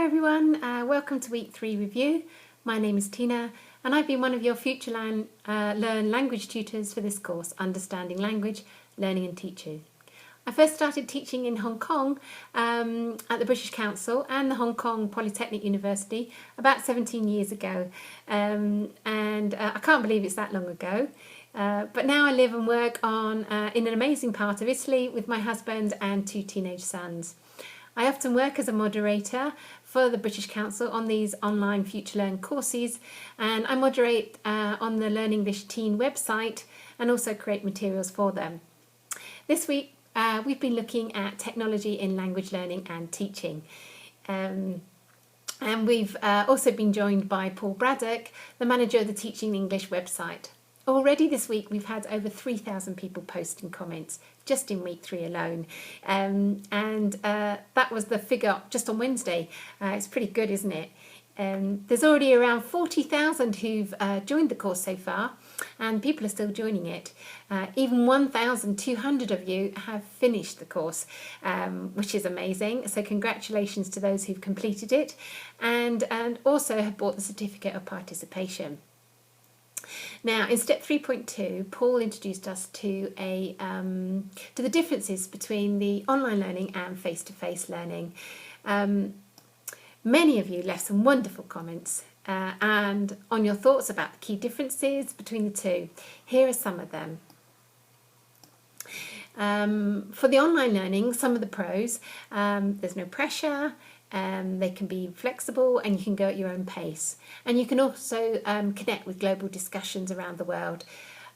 everyone, welcome to week 3 review. My name is Tina and I've been one of your future Learn language tutors for this course, Understanding Language, Learning and Teaching. I first started teaching in Hong Kong at the British Council and the Hong Kong Polytechnic University about 17 years ago, and I can't believe it's that long ago. But now I live and work in an amazing part of Italy with my husband and 2 teenage sons. I often work as a moderator for the British Council on these online Future Learn courses, and I moderate on the Learn English Teen website and also create materials for them. This week we've been looking at technology in language learning and teaching. And we've also been joined by Paul Braddock, the manager of the Teaching English website. Already this week we've had over 3,000 people posting comments just in week 3 alone, and that was the figure just on Wednesday. It's pretty good, isn't it? There's already around 40,000 who've joined the course so far, and people are still joining it. Even 1,200 of you have finished the course, which is amazing. So congratulations to those who've completed it and also have bought the certificate of participation. Now, in step 3.2, Paul introduced us to the differences between the online learning and face-to-face learning. Many of you left some wonderful comments and on your thoughts about the key differences between the two. Here are some of them. For the online learning, some of the pros: there's no pressure. They can be flexible and you can go at your own pace, and you can also connect with global discussions around the world.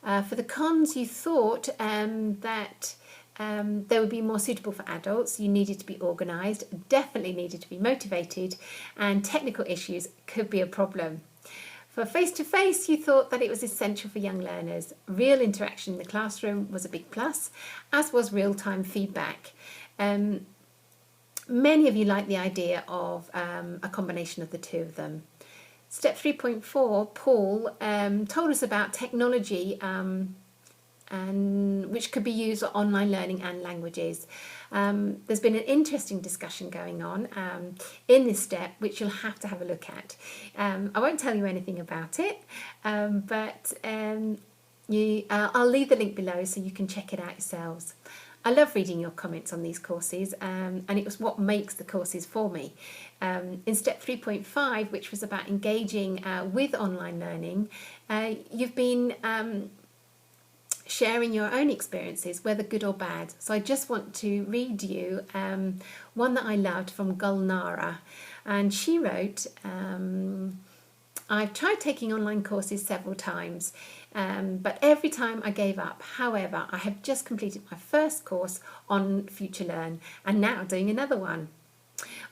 For the cons, you thought that they would be more suitable for adults. You needed to be organised, definitely needed to be motivated, and technical issues could be a problem. For face-to-face, you thought that it was essential for young learners. Real interaction in the classroom was a big plus, as was real-time feedback. Many of you like the idea of a combination of the two of them. Step 3.4, Paul told us about technology and which could be used for online learning and languages. There's been an interesting discussion going on in this step, which you'll have to have a look at. I won't tell you anything about it, but I'll leave the link below so you can check it out yourselves. I love reading your comments on these courses, and it was what makes the courses for me. In step 3.5, which was about engaging with online learning, you've been sharing your own experiences, whether good or bad. So I just want to read you one that I loved from Gulnara, and she wrote, I've tried taking online courses several times, but every time I gave up. However, I have just completed my first course on Future Learn and now doing another one.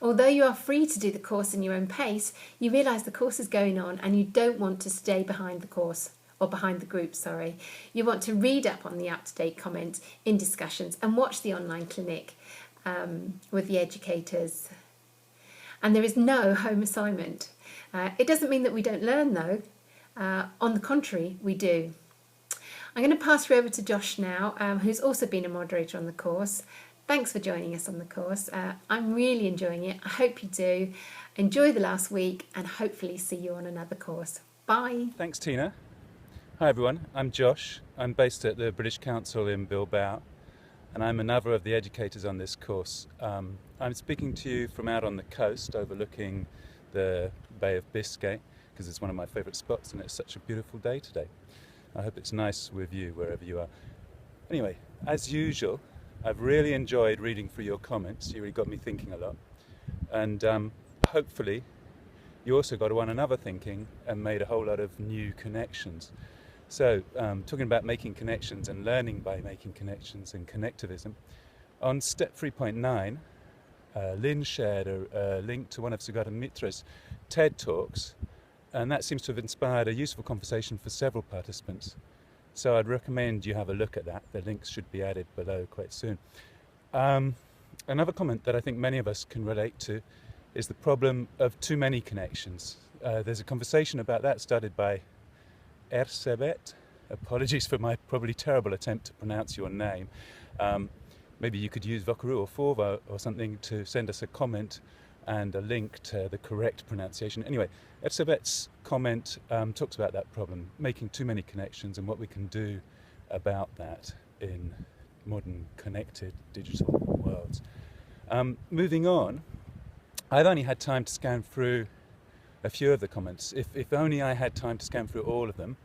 Although you are free to do the course in your own pace, you realise the course is going on and you don't want to stay behind the course, or behind the group, sorry. You want to read up on the up-to-date comments in discussions and watch the online clinic with the educators. And there is no home assignment. It doesn't mean that we don't learn though. On the contrary, we do. I'm going to pass you over to Josh now, who's also been a moderator on the course. Thanks for joining us on the course. I'm really enjoying it. I hope you do. Enjoy the last week and hopefully see you on another course. Bye. Thanks, Tina. Hi everyone, I'm Josh. I'm based at the British Council in Bilbao, and I'm another of the educators on this course. I'm speaking to you from out on the coast overlooking the Bay of Biscay, because it's one of my favourite spots and it's such a beautiful day today. I hope it's nice with you wherever you are. Anyway, as usual, I've really enjoyed reading through your comments. You really got me thinking a lot, and hopefully you also got one another thinking and made a whole lot of new connections. So talking about making connections and learning by making connections and connectivism, on step 3.9 Lynn shared a link to one of Sugata Mitra's TED Talks, and that seems to have inspired a useful conversation for several participants. So I'd recommend you have a look at that. The links should be added below quite soon. Another comment that I think many of us can relate to is the problem of too many connections. There's a conversation about that started by Ersebet. Apologies for my probably terrible attempt to pronounce your name. Maybe you could use Vocaroo or Forvo or something to send us a comment and a link to the correct pronunciation. Anyway, Elisabeth's comment talks about that problem, making too many connections and what we can do about that in modern connected digital worlds. Moving on, I've only had time to scan through a few of the comments. If only I had time to scan through all of them.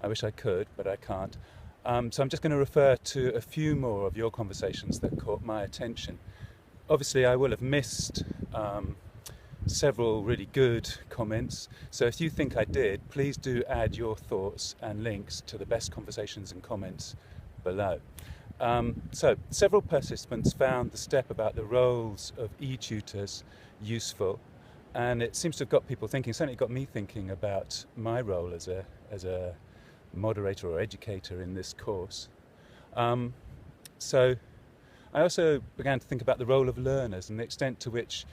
I wish I could, but I can't. So I'm just going to refer to a few more of your conversations that caught my attention. Obviously, I will have missed several really good comments. So if you think I did, please do add your thoughts and links to the best conversations and comments below. So several participants found the step about the roles of e-tutors useful, and it seems to have got people thinking, certainly got me thinking about my role as a moderator or educator in this course. So I also began to think about the role of learners and the extent to which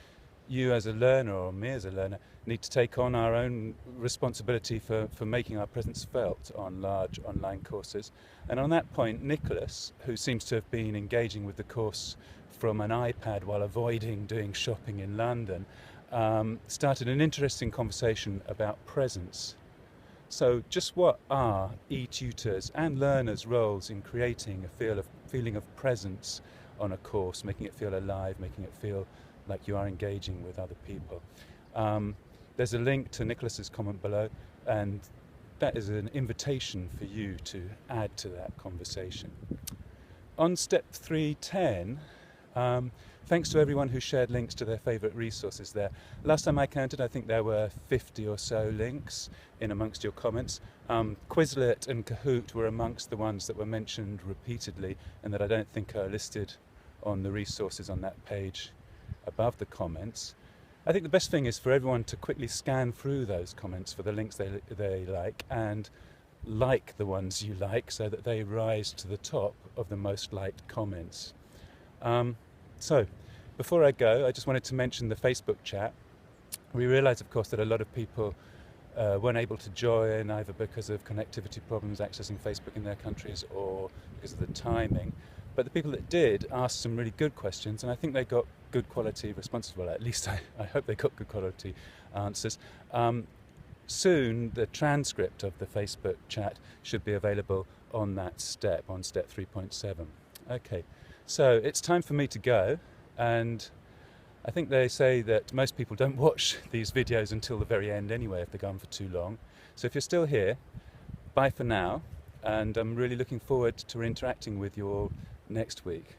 you as a learner, or me as a learner, need to take on our own responsibility for making our presence felt on large online courses. And on that point, Nicholas, who seems to have been engaging with the course from an iPad while avoiding doing shopping in London, started an interesting conversation about presence. So just what are e-tutors and learners' roles in creating a feeling of presence on a course, making it feel alive, making it feel like you are engaging with other people? There's a link to Nicholas's comment below, and that is an invitation for you to add to that conversation. On step 310, thanks to everyone who shared links to their favourite resources there. Last time I counted, I think there were 50 or so links in amongst your comments. Quizlet and Kahoot were amongst the ones that were mentioned repeatedly and that I don't think are listed on the resources on that page above the comments. I think the best thing is for everyone to quickly scan through those comments for the links they like, and like the ones you like so that they rise to the top of the most liked comments. So before I go, I just wanted to mention the Facebook chat. We realise, of course, that a lot of people weren't able to join either because of connectivity problems accessing Facebook in their countries or because of the timing. But the people that did asked some really good questions, and I think they got good quality responses. Well, at least I hope they got good quality answers. Soon, the transcript of the Facebook chat should be available on that step, on step 3.7. Okay, so it's time for me to go, and I think they say that most people don't watch these videos until the very end anyway if they go on for too long. So if you're still here, bye for now, and I'm really looking forward to interacting with you all next week.